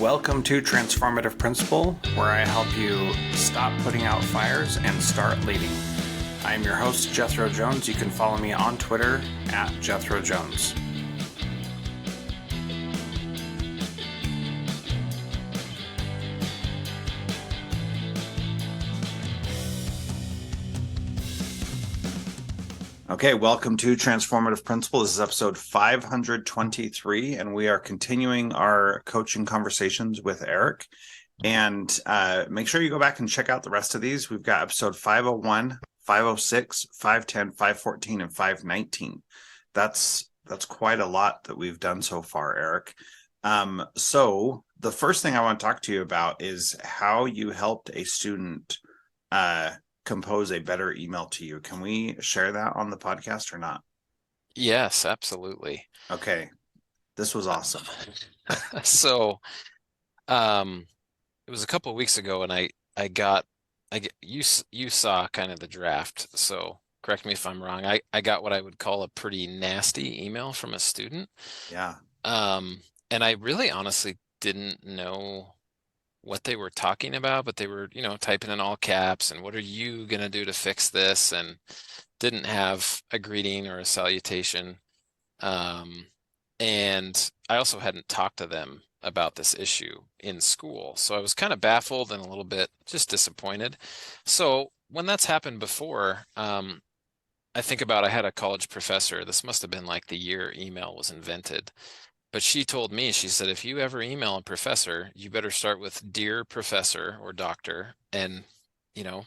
Welcome to Transformative Principal, where I help you stop putting out fires and start leading. I'm your host, Jethro Jones. You can follow me on Twitter at Jethro Jones. Okay, welcome to Transformative Principal. This is episode 523, and we are continuing our coaching conversations with Eric. And make sure you go back and check out the rest of these. We've got episode 501, 506, 510, 514, and 519. That's quite a lot that we've done so far, Eric. So the first thing I want to talk to you about is how you helped a student compose a better email to you. Can we share that on the podcast or not? Yes, absolutely. Okay. This was awesome. So, it was a couple of weeks ago, and you saw kind of the draft. So correct me if I'm wrong. I got what I would call a pretty nasty email from a student. Yeah. And I really honestly didn't know what they were talking about, but they were, typing in all caps and what are you going to do to fix this? And didn't have a greeting or a salutation. And I also hadn't talked to them about this issue in school. So I was kind of baffled and a little bit just disappointed. So when that's happened before, I think about I had a college professor. This must have been like the year email was invented. But she told me, she said, if you ever email a professor, you better start with dear professor or doctor and,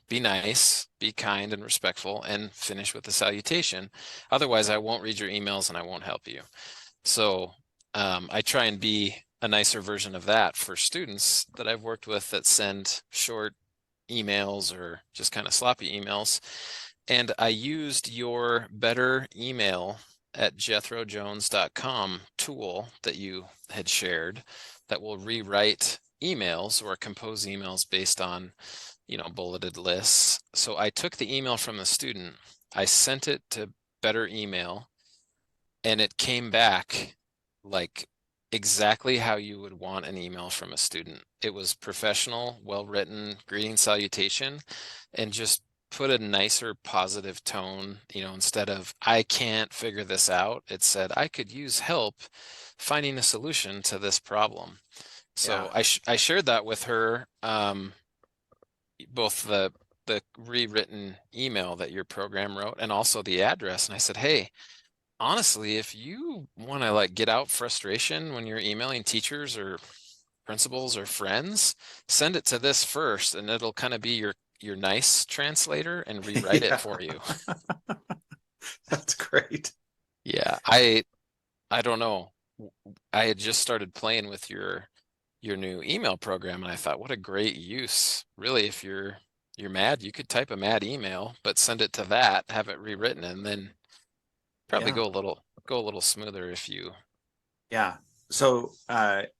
be nice, be kind and respectful, and finish with a salutation. Otherwise, I won't read your emails and I won't help you. So I try and be a nicer version of that for students that I've worked with that send short emails or just kind of sloppy emails. And I used your better email at jethrojones.com tool that you had shared that will rewrite emails or compose emails based on, bulleted lists. So I took the email from the student, I sent it to Better Email, and it came back like exactly how you would want an email from a student. It was professional, well-written, greeting, salutation, and just put a nicer positive tone, instead of I can't figure this out, it said I could use help finding a solution to this problem. So Yeah. I shared that with her, both the rewritten email that your program wrote and also the address. And I said, hey, honestly, if you want to like get out frustration when you're emailing teachers or principals or friends, send it to this first and it'll kind of be your nice translator and rewrite it for you. That's great. Yeah, I don't know. I had just started playing with your new email program and I thought, what a great use. Really, if you're mad, you could type a mad email, but send it to that, have it rewritten, and then probably Yeah. go a little smoother if you. Yeah. So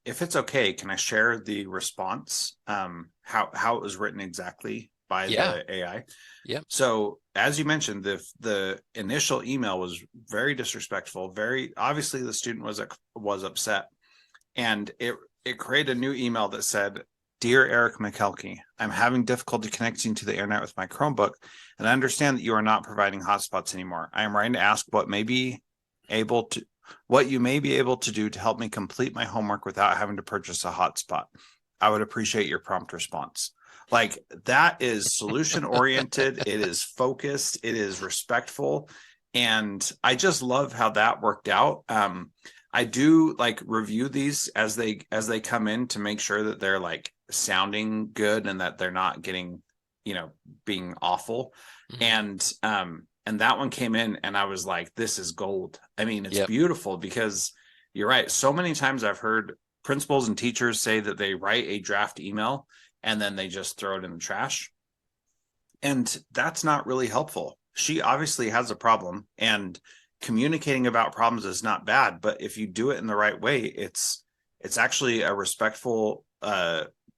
if it's okay, can I share the response, how it was written exactly by the AI? Yep. So as you mentioned, the initial email was very disrespectful. Very obviously, the student was upset, and it created a new email that said, "Dear Eric Makelky, I'm having difficulty connecting to the internet with my Chromebook, and I understand that you are not providing hotspots anymore. I am writing to ask what you may be able to do to help me complete my homework without having to purchase a hotspot. I would appreciate your prompt response." Like, that is solution oriented. It is focused. It is respectful. And I just love how that worked out. I do like review these as they come in to make sure that they're like sounding good and that they're not getting, being awful. Mm-hmm. And that one came in and I was like, this is gold. I mean, it's Yep. beautiful because you're right. So many times I've heard principals and teachers say that they write a draft email and then they just throw it in the trash. And that's not really helpful. She obviously has a problem, and communicating about problems is not bad, but if you do it in the right way, it's actually a respectful,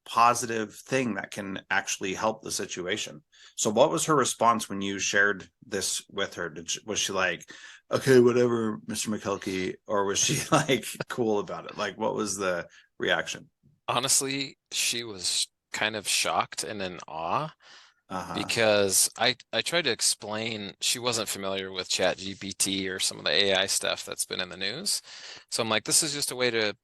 positive thing that can actually help the situation. So what was her response when you shared this with her? Was she like, okay, whatever, Mr. Makelky, or was she like cool about it? Like, what was the reaction? honestly, she was kind of shocked and in awe Uh-huh. because I tried to explain she wasn't familiar with Chat GPT or some of the AI stuff that's been in the news. So I'm like, this is just a way to,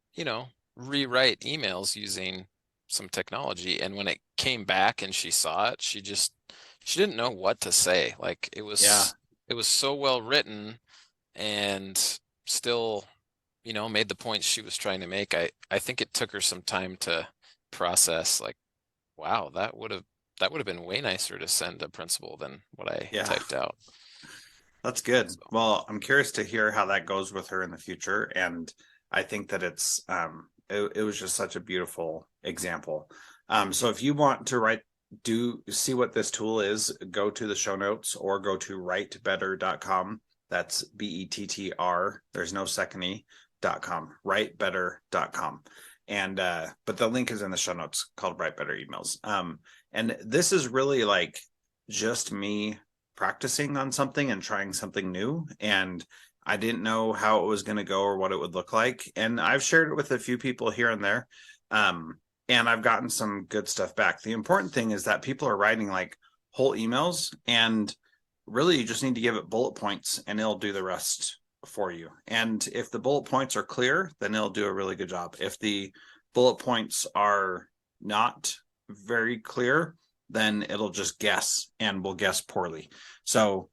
rewrite emails using some technology. And when it came back and she saw it, she didn't know what to say. Like Yeah. it was so well written and still, made the points she was trying to make. I think it took her some time to process like, wow, that would have been way nicer to send a principal than what I Yeah. typed out. That's good. So, Well, I'm curious to hear how that goes with her in the future. And I think that it was just such a beautiful example. So if you want to see what this tool is, go to the show notes or go to writebetter.com. That's BETTR. There's no second E.com, writebetter.com. And but the link is in the show notes called Write Better Emails. And this is really like just me practicing on something and trying something new. And I didn't know how it was going to go or what it would look like. And I've shared it with a few people here and there. Um, and I've gotten some good stuff back. The important thing is that people are writing like whole emails, and really you just need to give it bullet points and it'll do the rest for you. And if the bullet points are clear, then it'll do a really good job. If the bullet points are not very clear, then it'll just guess and will guess poorly. So,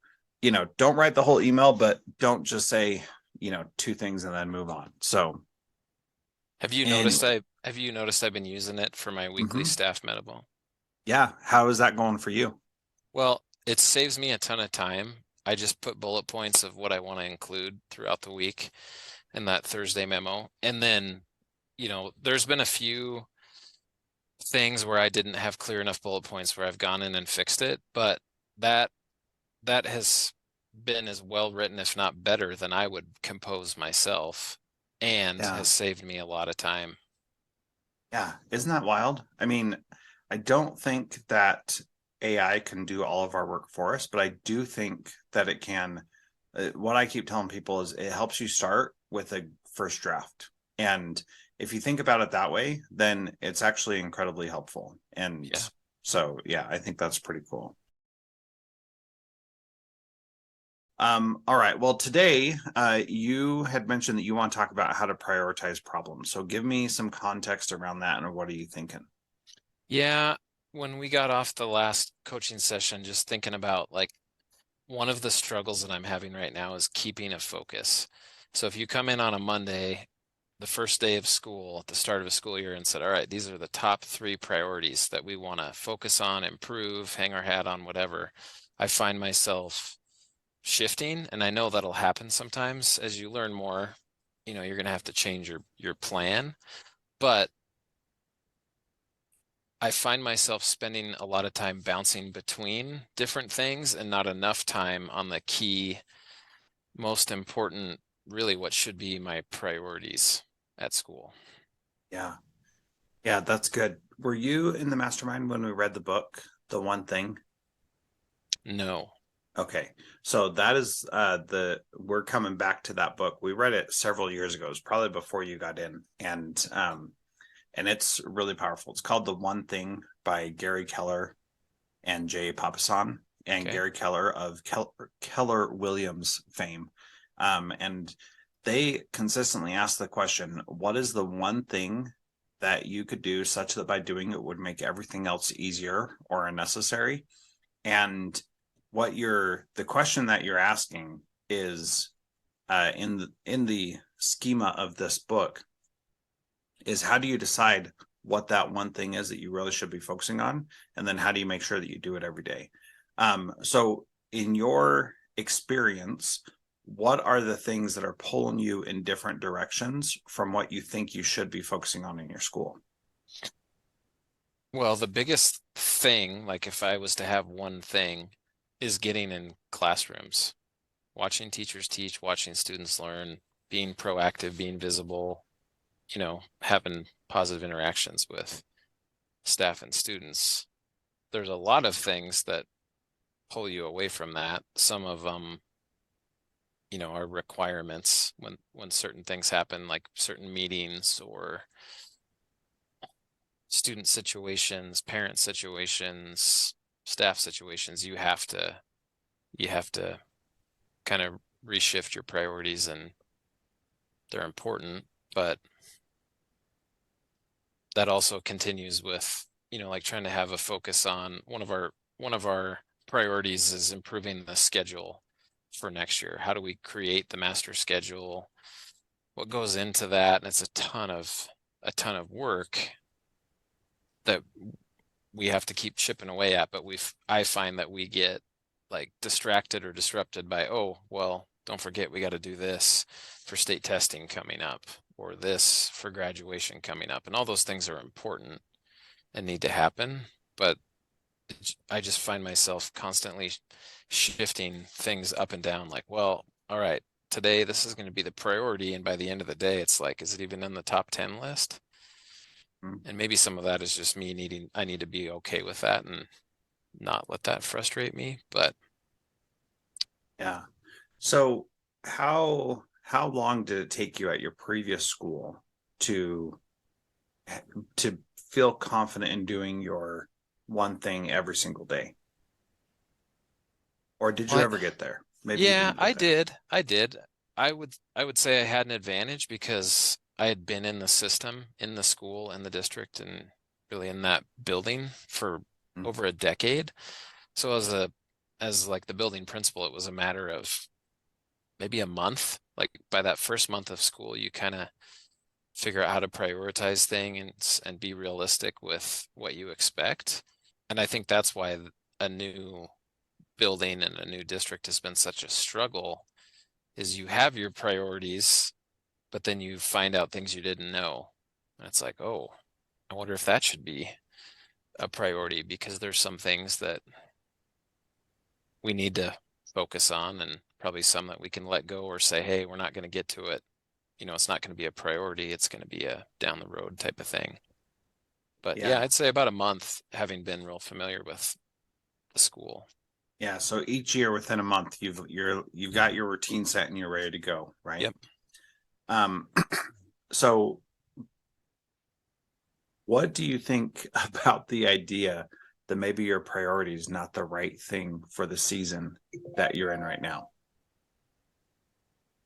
don't write the whole email, but don't just say, two things and then move on. So, anyway, have you noticed I've been using it for my weekly mm-hmm. staff medable? Yeah. How is that going for you? Well, it saves me a ton of time. I just put bullet points of what I want to include throughout the week in that Thursday memo. And then, there's been a few things where I didn't have clear enough bullet points where I've gone in and fixed it, but that that has been as well written, if not better, than I would compose myself, and Yeah. has saved me a lot of time. Yeah. Isn't that wild? I mean, I don't think that AI can do all of our work for us, but I do think that it can. What I keep telling people is it helps you start with a first draft. And if you think about it that way, then it's actually incredibly helpful. And Yeah. so, yeah, I think that's pretty cool. All right. Well, today you had mentioned that you want to talk about how to prioritize problems. So give me some context around that and what are you thinking? Yeah, when we got off the last coaching session, just thinking about like one of the struggles that I'm having right now is keeping a focus. So if you come in on a Monday, the first day of school, at the start of a school year, and said, all right, these are the top 3 priorities that we want to focus on, improve, hang our hat on, whatever, I find myself shifting. And I know that'll happen sometimes as you learn more, you're going to have to change your plan. But I find myself spending a lot of time bouncing between different things and not enough time on the key, most important, really what should be my priorities at school. Yeah. Yeah, that's good. Were you in the mastermind when we read the book, The One Thing? No. Okay. So that is we're coming back to that book. We read it several years ago. It was probably before you got in. And it's really powerful. It's called The One Thing by Gary Keller and Jay Papasan, and Okay. Gary Keller of Keller Williams fame. And they consistently ask the question, what is the one thing that you could do such that by doing it would make everything else easier or unnecessary? And the question that you're asking is in the schema of this book is how do you decide what that one thing is that you really should be focusing on, and then how do you make sure that you do it every day? So in your experience, what are the things that are pulling you in different directions from what you think you should be focusing on in your school? Well, the biggest thing, like if I was to have one thing, is getting in classrooms, watching teachers teach, watching students learn, being proactive, being visible, having positive interactions with staff and students. There's a lot of things that pull you away from that. Some of them, are requirements when certain things happen, like certain meetings or student situations, parent situations, staff situations, you have to kind of reshift your priorities, and they're important, but that also continues with, like trying to have a focus on one of our priorities is improving the schedule for next year. How do we create the master schedule? What goes into that? And it's a ton of work that we have to keep chipping away at, but I find that we get like distracted or disrupted by, oh, well, don't forget we got to do this for state testing coming up, or this for graduation coming up. And all those things are important and need to happen. But I just find myself constantly shifting things up and down, like, well, all right, today this is going to be the priority. And by the end of the day, it's like, is it even in the top 10 list? And maybe some of that is just I need to be okay with that and not let that frustrate me. But Yeah. So how long did it take you at your previous school to to feel confident in doing your one thing every single day? Or did you well, ever get there? Maybe you yeah, didn't I get there. did. I did. I would say I had an advantage because I had been in the system, in the school, in the district, and really in that building for Mm. over a decade. So as like the building principal, it was a matter of maybe a month. Like by that first month of school, you kind of figure out how to prioritize things and be realistic with what you expect. And I think that's why a new building and a new district has been such a struggle, is you have your priorities, but then you find out things you didn't know. And it's like, oh, I wonder if that should be a priority, because there's some things that we need to focus on, and probably some that we can let go or say, hey, we're not going to get to it. It's not going to be a priority. It's going to be a down the road type of thing. But yeah, Yeah. I'd say about a month, having been real familiar with the school. Yeah. So each year within a month, you've got your routine set and you're ready to go, right? Yep. Um, so what do you think about the idea that maybe your priority is not the right thing for the season that you're in right now?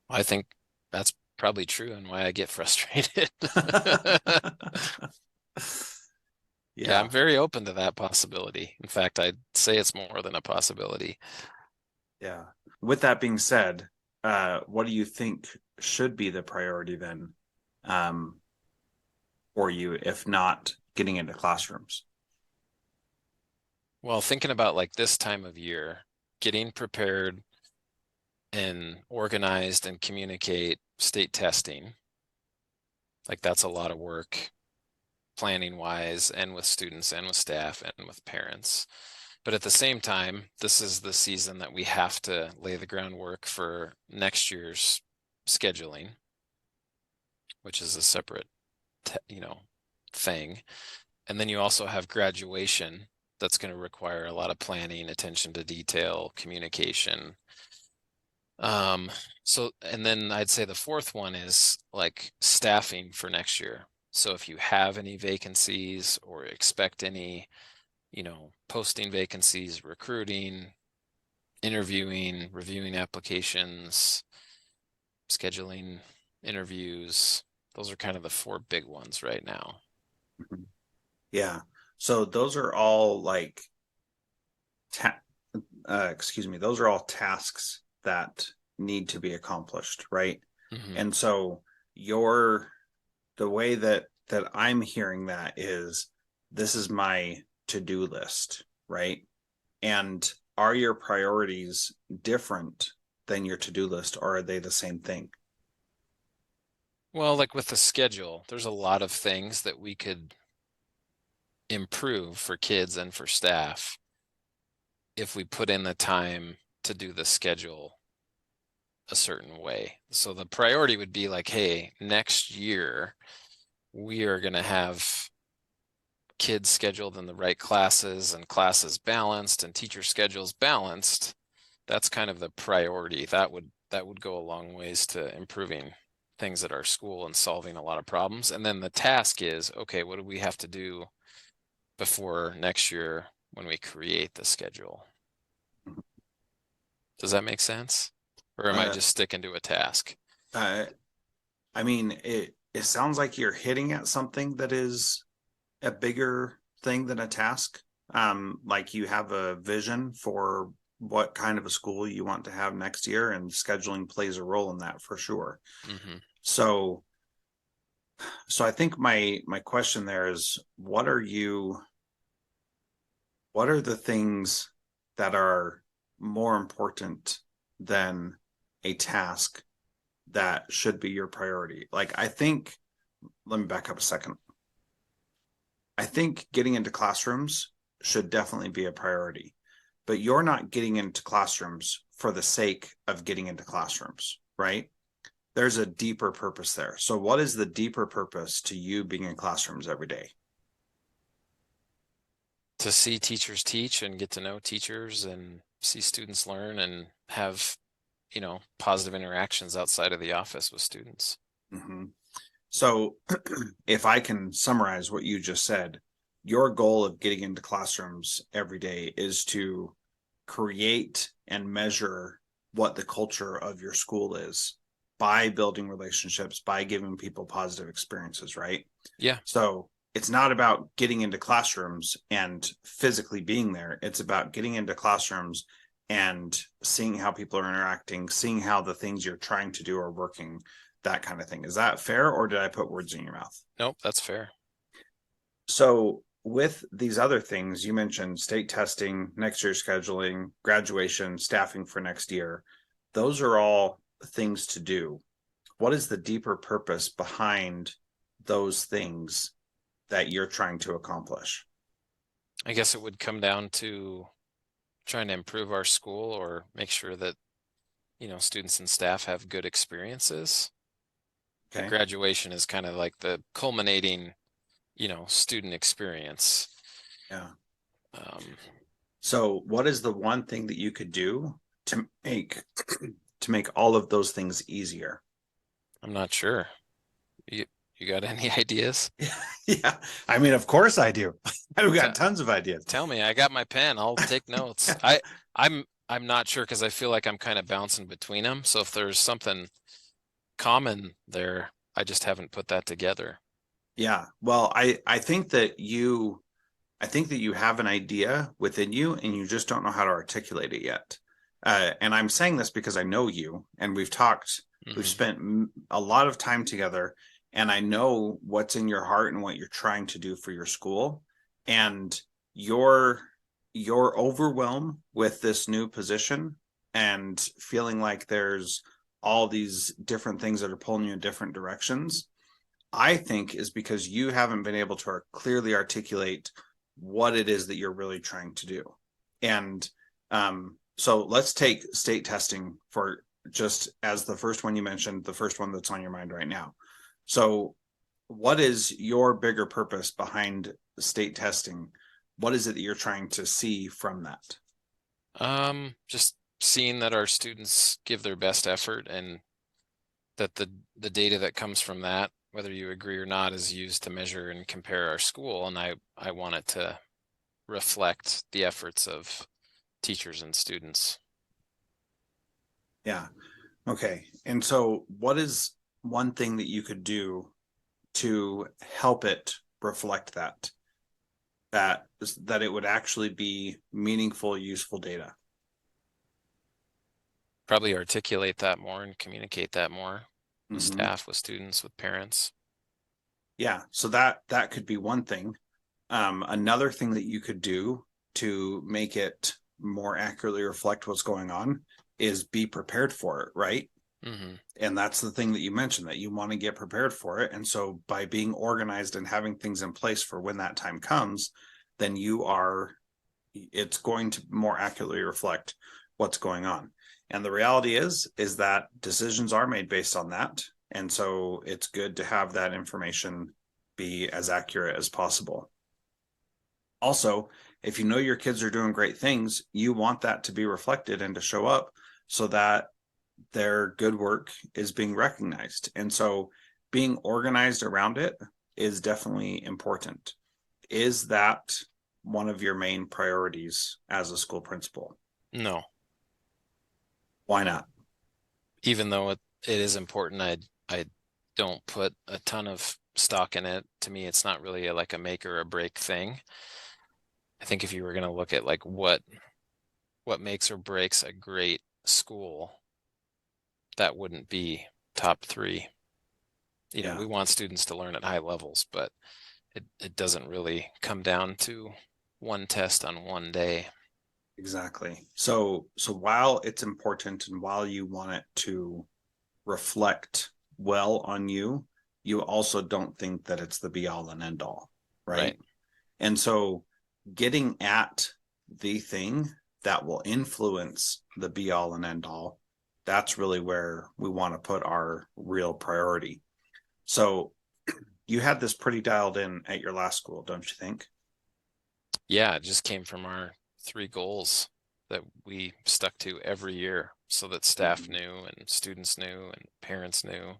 I think that's probably true, and why I get frustrated. Yeah, Yeah. I'm very open to that possibility. In fact, I'd say it's more than a possibility. Yeah. With that being said, what do you think should be the priority then, um, for you, if not getting into classrooms? Well, thinking about like this time of year, getting prepared and organized and communicate state testing, like that's a lot of work, planning wise, and with students and with staff and with parents. But at the same time, this is the season that we have to lay the groundwork for next year's scheduling, which is a separate, thing. And then you also have graduation that's going to require a lot of planning, attention to detail, communication. Um, and then I'd say the fourth one is like staffing for next year. So if you have any vacancies or expect any, posting vacancies, recruiting, interviewing, reviewing applications, scheduling interviews, those are kind of the four big ones right now. Mhm. Yeah. So those are all like, ta- excuse me, those are all tasks that need to be accomplished, right? Hmm. And so your the way that I'm hearing that is, this is my to-do list, right? And are your priorities different than your to-do list, or are they the same thing? Well, like with the schedule, there's a lot of things that we could improve for kids and for staff if we put in the time to do the schedule a certain way. So the priority would be like, hey, next year we are going to have kids scheduled in the right classes and classes balanced and teacher schedules balanced. That's kind of the priority. That would go a long ways to improving things at our school and solving a lot of problems. And then the task is, okay, what do we have to do before next year when we create the schedule? Does that make sense? Or am I Uh, just sticking to a task? uh, I mean, it sounds like you're hitting at something that is a bigger thing than a task. Like you have a vision for what kind of a school you want to have next year, and scheduling plays a role in that for sure. Mm-hmm. So, so I think my question there is, what are the things that are more important than a task that should be your priority? Like, I think, let me back up a second. I think getting into classrooms should definitely be a priority, but you're not getting into classrooms for the sake of getting into classrooms, right? There's a deeper purpose there. So, what is the deeper purpose to you being in classrooms every day? To see teachers teach and get to know teachers and see students learn and have, positive interactions outside of the office with students. Mm-hmm. So, if I can summarize what you just said, your goal of getting into classrooms every day is to create and measure what the culture of your school is by building relationships, by giving people positive experiences, right? Yeah. So, it's not about getting into classrooms and physically being there. It's about getting into classrooms and seeing how people are interacting, seeing how the things you're trying to do are working, that kind of thing. Is that fair, or did I put words in your mouth? Nope, that's fair. So, with these other things, you mentioned state testing, next year scheduling, graduation, staffing for next year. Those are all things to do. What is the deeper purpose behind those things that you're trying to accomplish? I guess it would come down to trying to improve our school or make sure that, students and staff have good experiences. The Okay. graduation is kind of like the culminating, student experience. Yeah. Um, So, what is the one thing that you could do to make to make all of those things easier? I'm not sure. You, you got any ideas? Yeah. I mean, of course I do. I've T got tons of ideas. Tell me, I got my pen. I'll take notes. I'm not sure because I feel like I'm kind of bouncing between them. So if there's something common there, I just haven't put that together. Yeah. Well, I think that you have an idea within you and you just don't know how to articulate it yet. And I'm saying this because I know you and we've Hmm. spent a lot of time together, and I know what's in your heart and what you're trying to do for your school. And your your overwhelm with this new position and feeling like there's all these different things that are pulling you in different directions, I think is because you haven't been able to clearly articulate what it is that you're really trying to do. And so let's take state testing for just as the first one you mentioned, the first one that's on your mind right now. So, what is your bigger purpose behind state testing? What is it that you're trying to see from that? Just seeing that our students give their best effort and that the data that comes from that, whether you agree or not, is used to measure and compare our school. And I want it to reflect the efforts of teachers and students. Yeah. Okay. And so, what is one thing that you could do to help it reflect that it would actually be meaningful, useful data? Probably articulate that more and communicate that more with Mm-hmm. staff, with students, with parents. Yeah. So that could be one thing. Another thing that you could do to make it more accurately reflect what's going on is be prepared for it, right? Hmm. And that's the thing that you mentioned, that you want to get prepared for it. And so by being organized and having things in place for when that time comes, then it's going to more accurately reflect what's going on. And the reality is that decisions are made based on that. And so it's good to have that information be as accurate as possible. Also, if you know your kids are doing great things, you want that to be reflected and to show up so that their good work is being recognized. And so being organized around it is definitely important. Is that one of your main priorities as a school principal? No, Why not? even though it is important, I don't put a ton of stock in it. To me, it's not really like a make or a break thing. I think if you were going to look at like what makes or breaks a great school, that wouldn't be top three. Yeah, We want students to learn at high levels, but it doesn't really come down to one test on one day. exactly. So while it's important and while you want it to reflect well on you, you also don't think that it's the be all and end all, Right. right? And so getting at the thing that will influence the be all and end all, that's really where we want to put our real priority. So you had this pretty dialed in at your last school, don't you think? Yeah, it just came from our 3 goals that we stuck to every year so that staff Mm-hmm. knew and students knew and parents knew.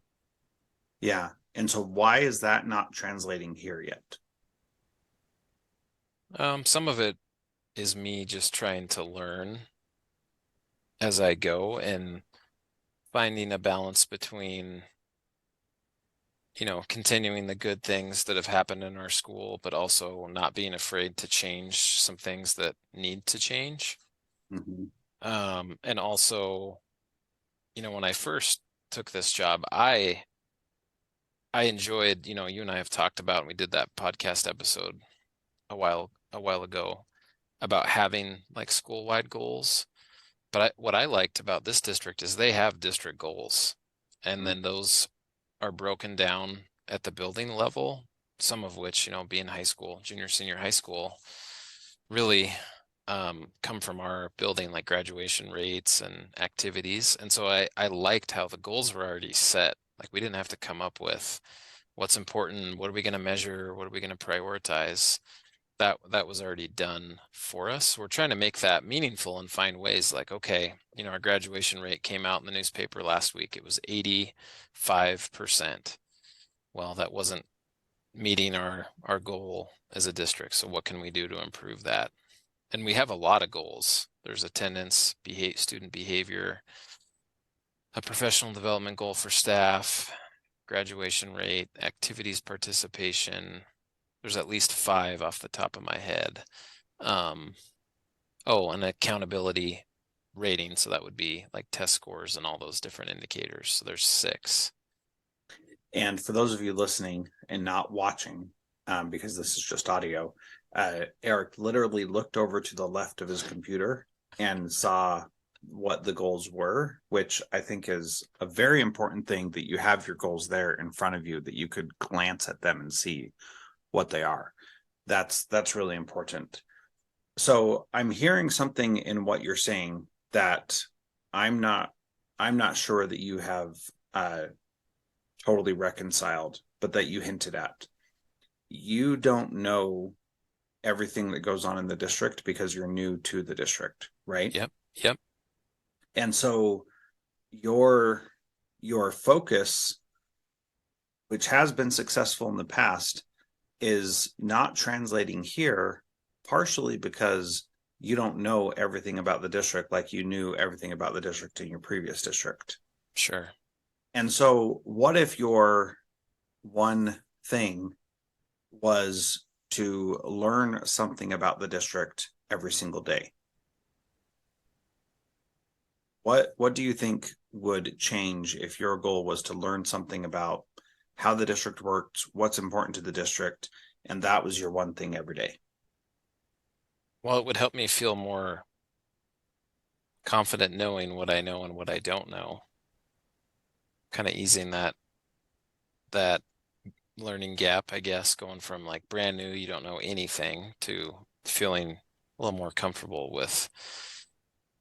Yeah. And so why is that not translating here yet? Some of it is me just trying to learn as I go and finding a balance between, continuing the good things that have happened in our school, but also not being afraid to change some things that need to change. Mm-hmm. And also, when I first took this job, I enjoyed, you and I have talked about, and we did that podcast episode a while ago about having like school-wide goals. But what I liked about this district is they have district goals, and then those are broken down at the building level, some of which, being high school, junior, senior high school, really come from our building, like graduation rates and activities. And so I liked how the goals were already set. Like we didn't have to come up with what's important, what are we going to measure, what are we going to prioritize. That was already done for us. We're trying to make that meaningful and find ways like, okay, our graduation rate came out in the newspaper last week. It was 85%. Well, that wasn't meeting our goal as a district. So what can we do to improve that? And we have a lot of goals. There's attendance, student behavior, a professional development goal for staff, graduation rate, activities participation. There's at least 5 off the top of my head. Um, oh, and accountability rating. So that would be like test scores and all those different indicators. So there's 6. And for those of you listening and not watching, because this is just audio, Eric literally looked over to the left of his computer and saw what the goals were, which I think is a very important thing that you have your goals there in front of you, that you could glance at them and see what they are. That's really important. So I'm hearing something in what you're saying that I'm not I'm not sure that you have totally reconciled, but that you hinted at. You don't know everything that goes on in the district because you're new to the district, right? Yep. Yep. And so your your focus, which has been successful in the past, is not translating here, partially because you don't know everything about the district like you knew everything about the district in your previous district. Sure. And so, what if your one thing was to learn something about the district every single day? What do you think would change if your goal was to learn something about how the district works, what's important to the district, and that was your one thing every day? Well, it would help me feel more confident knowing what I know and what I don't know, kind of easing that learning gap, I guess, going from like brand new, you don't know anything, to feeling a little more comfortable with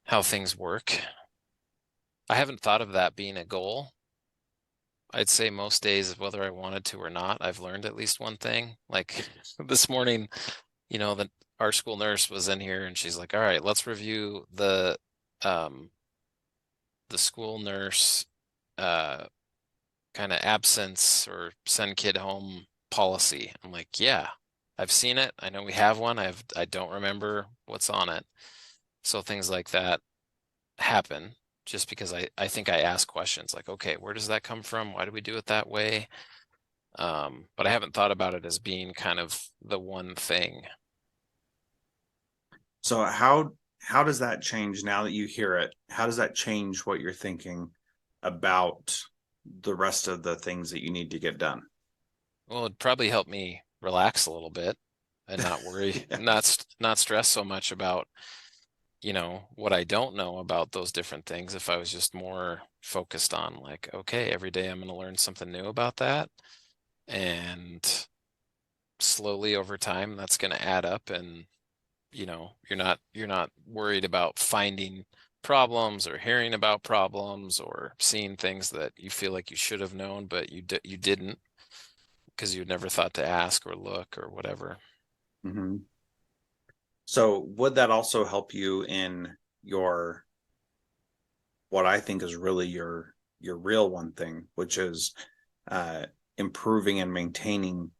how things work. I haven't thought of that being a goal. I'd say most days, whether I wanted to or not, I've learned at least one thing. Like this morning, that our school nurse was in here and she's like, all right, let's review um the school nurse kind of absence or send kid home policy. I'm like, yeah, I've seen it. I know we have one. I don't remember what's on it. So things like that happen just because I think I ask questions like, okay, where does that come from? Why do we do it that way? But I haven't thought about it as being kind of the one thing. So how does that change now that you hear it? How does that change what you're thinking about the rest of the things that you need to get done? Well, it'd probably help me relax a little bit and not worry, Yeah. not stress so much about, what I don't know about those different things. If I was just more focused on like, okay, every day I'm going to learn something new about that, and slowly over time that's going to add up, and you're not worried about finding problems or hearing about problems or seeing things that you feel like you should have known but you didn't because you never thought to ask or look or whatever. Mm-hmm. So would that also help you in your what I think is really your real one thing, which is uh, improving and maintaining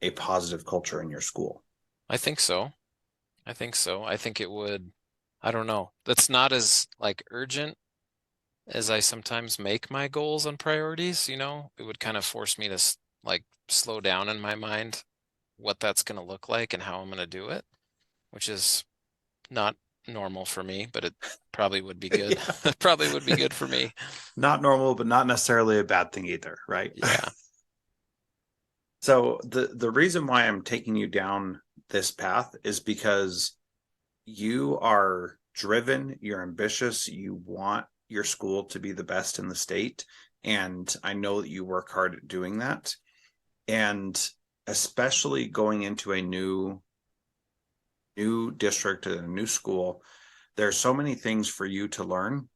a positive culture in your school? I think so. I think so. I think it would, I don't know. That's not as like urgent as I sometimes make my goals and priorities. It would kind of force me to like slow down in my mind what that's going to look like and how I'm going to do it, which is not normal for me, but it probably would be good. Yeah. It probably would be good for me. Not normal, but not necessarily a bad thing either, right? Yeah. So the reason why I'm taking you down this path is because you are driven, you're ambitious, you want your school to be the best in the state, and I know that you work hard at doing that. And especially going into a new district and a new school, there's so many things for you to learn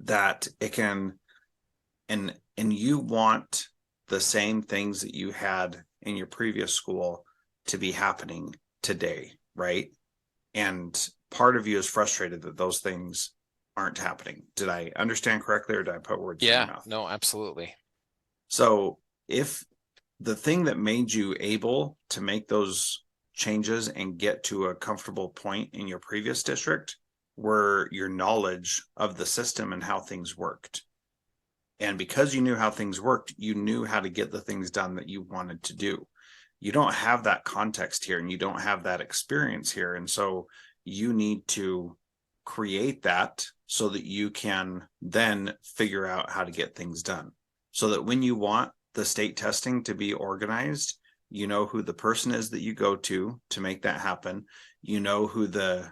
that it can and you want the same things that you had in your previous school to be happening today, right? And part of you is frustrated that those things aren't happening. Did I understand correctly, or did I put words in your Yeah. mouth? No, absolutely. So if the thing that made you able to make those changes and get to a comfortable point in your previous district were your knowledge of the system and how things worked. And because you knew how things worked, you knew how to get the things done that you wanted to do. You don't have that context here and you don't have that experience here. And so you need to create that so that you can then figure out how to get things done. So that when you want the state testing to be organized, you know who the person is that you go to make that happen. You know who the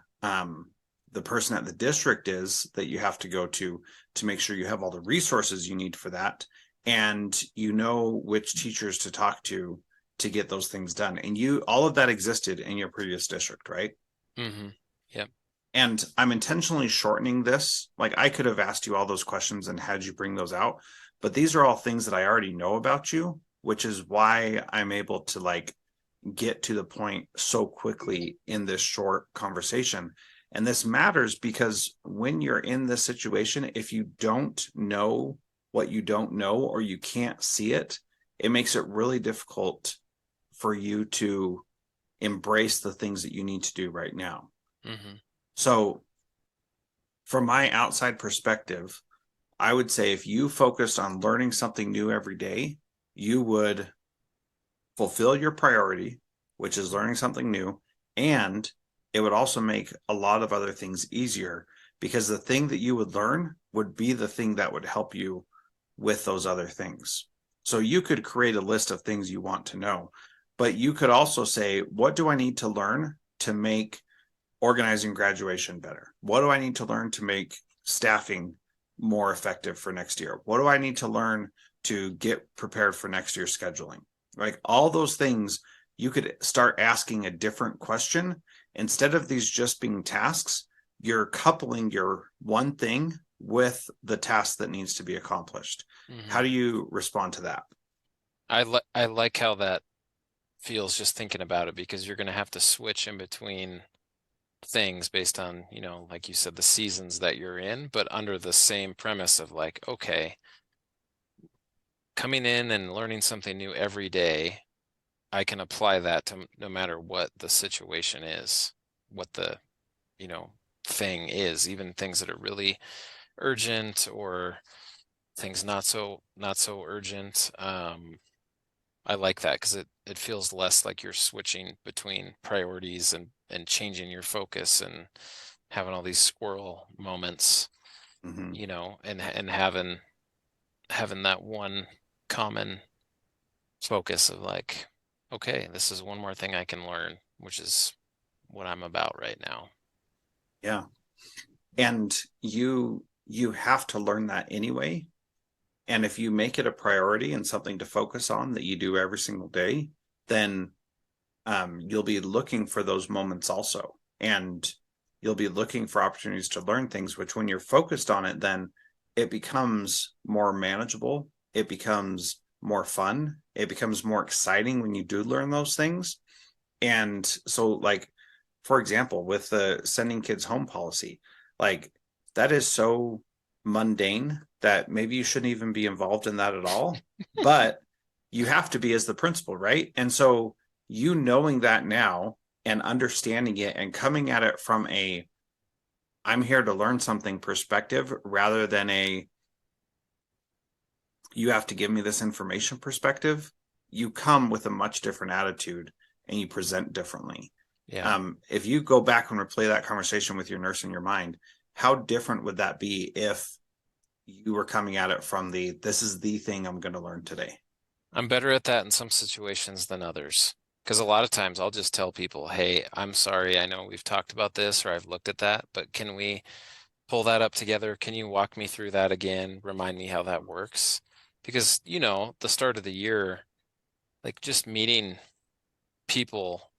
person at the district is that you have to go to make sure you have all the resources you need for that, and you know which teachers to talk to get those things done. And you all of that existed in your previous district, right? Mm-hmm. Yep. And I'm intentionally shortening this. Like I could have asked you all those questions and had you bring those out, but these are all things that I already know about you, which is why I'm able to like get to the point so quickly in this short conversation. And this matters because when you're in this situation, if you don't know what you don't know or you can't see it, it makes it really difficult for you to embrace the things that you need to do right now. Mm-hmm. So, from my outside perspective, I would say if you focused on learning something new every day, you would fulfill your priority, which is learning something new, and it would also make a lot of other things easier because the thing that you would learn would be the thing that would help you with those other things. So you could create a list of things you want to know, but you could also say, what do I need to learn to make organizing graduation better? What do I need to learn to make staffing more effective for next year? What do I need to learn to get prepared for next year's scheduling? Like all those things, you could start asking a different question. Instead of these just being tasks, you're coupling your one thing with the task that needs to be accomplished. Mm-hmm. How do you respond to that? I like how that feels just thinking about it because you're going to have to switch in between things based on, like you said, the seasons that you're in, but under the same premise of like, okay, coming in and learning something new every day, I can apply that to no matter what the situation is, what the, you know, thing is, even things that are really urgent or things not so urgent. I like that because it feels less like you're switching between priorities and changing your focus and having all these squirrel moments, Hmm. and having that one common focus of like, okay, this is one more thing I can learn, which is what I'm about right now. Yeah. And you have to learn that anyway. And if you make it a priority and something to focus on that you do every single day, then you'll be looking for those moments also. And you'll be looking for opportunities to learn things, which when you're focused on it, then it becomes more manageable. It becomes more fun. It becomes more exciting when you do learn those things. And so, like, for example, with the sending kids home policy, like that is so mundane that maybe you shouldn't even be involved in that at all. But you have to be as the principal, right? And so, you knowing that now and understanding it and coming at it from a I'm here to learn something perspective rather than a you have to give me this information perspective, you come with a much different attitude and you present differently. Yeah. If you go back and replay that conversation with your nurse in your mind, how different would that be if you were coming at it from this is the thing I'm going to learn today? I'm better at that in some situations than others. Because a lot of times I'll just tell people, hey, I'm sorry, I know we've talked about this or I've looked at that, but can we pull that up together? Can you walk me through that again? Remind me how that works? Because, the start of the year, like just meeting people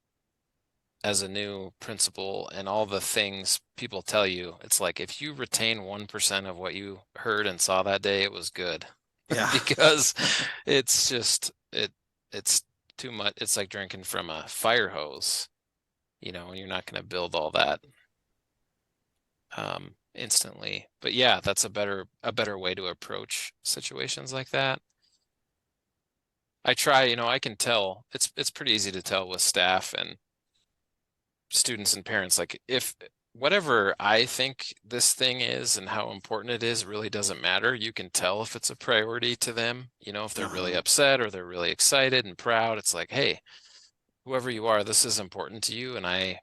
as a new principal and all the things people tell you, it's like if you retain 1% of what you heard and saw that day, it was good. Yeah. Because it's too much. It's like drinking from a fire hose, and you're not going to build all that instantly. But yeah, that's a better way to approach situations like that. I try, I can tell it's pretty easy to tell with staff and students and parents, like if whatever I think this thing is and how important it is really doesn't matter. You can tell if it's a priority to them, if they're really Uh-huh. upset or they're really excited and proud. It's like, hey, whoever you are, this is important to you, and I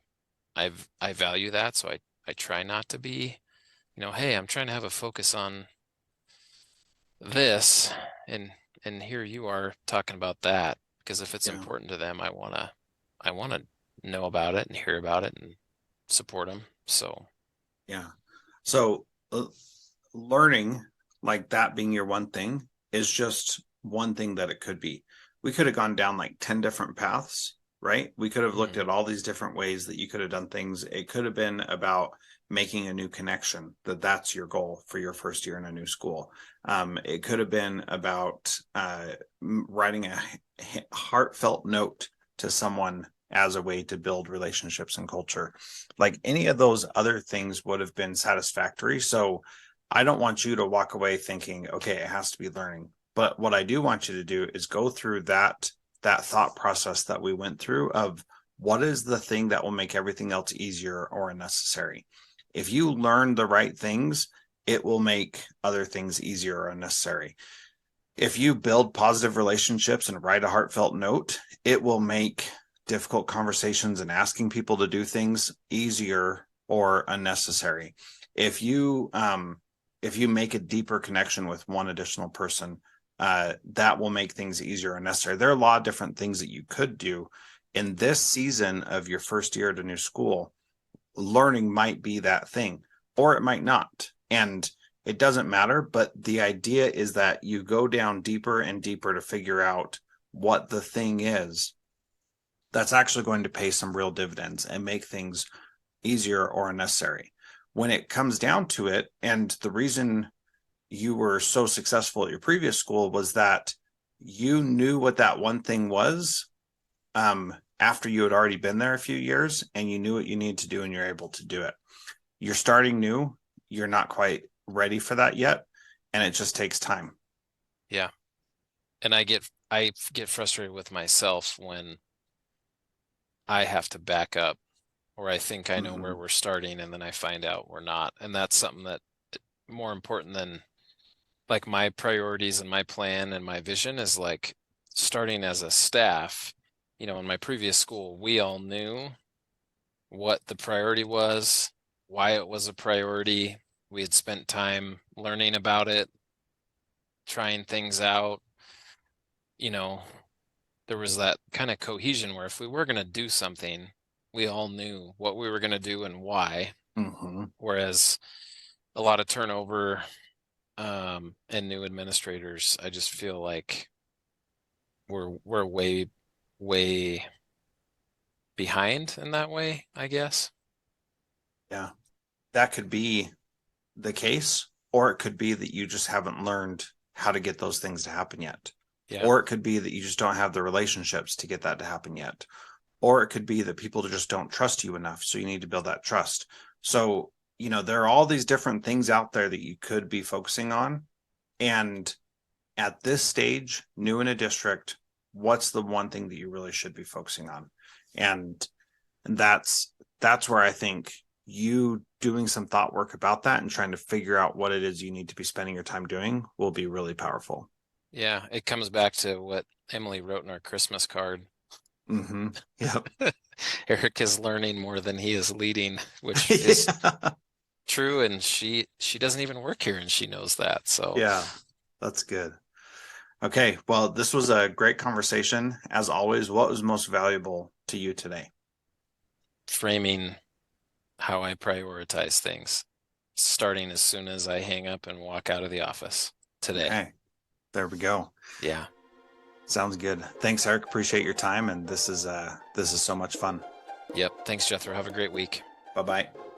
value that. So I try not to be, hey, I'm trying to have a focus on this, and here you are talking about that. Because if it's Yeah. important to them, I wanna know about it and hear about it and support them. So Yeah. So learning, like that being your one thing, is just one thing that it could be. We could have gone down like 10 different paths, right? We could have looked mhm. at all these different ways that you could have done things. It could have been about making a new connection, that's your goal for your first year in a new school. It could have been about writing a heartfelt note to someone as a way to build relationships and culture. Like any of those other things would have been satisfactory. So I don't want you to walk away thinking, okay, it has to be learning. But what I do want you to do is go through that thought process that we went through of what is the thing that will make everything else easier or unnecessary. If you learn the right things, it will make other things easier or unnecessary. If you build positive relationships and write a heartfelt note, it will make difficult conversations and asking people to do things easier or unnecessary. If you make a deeper connection with one additional person, that will make things easier or necessary. There are a lot of different things that you could do in this season of your first year at a new school. Learning might be that thing, or it might not. And it doesn't matter. But the idea is that you go down deeper and deeper to figure out what the thing is that's actually going to pay some real dividends and make things easier or unnecessary. When it comes down to it, and the reason you were so successful at your previous school was that you knew what that one thing was after you had already been there a few years and you knew what you needed to do and you're able to do it. You're starting new, you're not quite ready for that yet, and it just takes time. Yeah. And I get frustrated with myself when I have to back up, or I think I know where Mm-hmm. we're starting and then I find out we're not. And that's something that more important than like my priorities and my plan and my vision is like starting as a staff. In my previous school, we all knew what the priority was, why it was a priority. We had spent time learning about it, trying things out. You know, there was that kind of cohesion where if we were going to do something, we all knew what we were going to do and why. Mm-hmm. Whereas a lot of turnover and new administrators, I just feel like we're way behind in that way, I guess. Yeah, that could be the case, or it could be that you just haven't learned how to get those things to happen yet. Yeah. Or it could be that you just don't have the relationships to get that to happen yet. Or it could be that people just don't trust you enough. So you need to build that trust. So, there are all these different things out there that you could be focusing on. And at this stage, new in a district, what's the one thing that you really should be focusing on? And that's where I think you doing some thought work about that and trying to figure out what it is you need to be spending your time doing will be really powerful. Yeah, it comes back to what Emily wrote in our Christmas card. Mm-hmm. Yep. Eric is learning more than he is leading, which is Yeah. true, and she doesn't even work here and she knows that. So Yeah, that's good. Okay, well, this was a great conversation. As always, what was most valuable to you today? framing how I prioritize things, starting as soon as I hang up and walk out of the office today. Okay, there we go. Yeah. Sounds good. Thanks, Eric. Appreciate your time, and this is so much fun. Yep. Thanks, Jethro. Have a great week. Bye bye.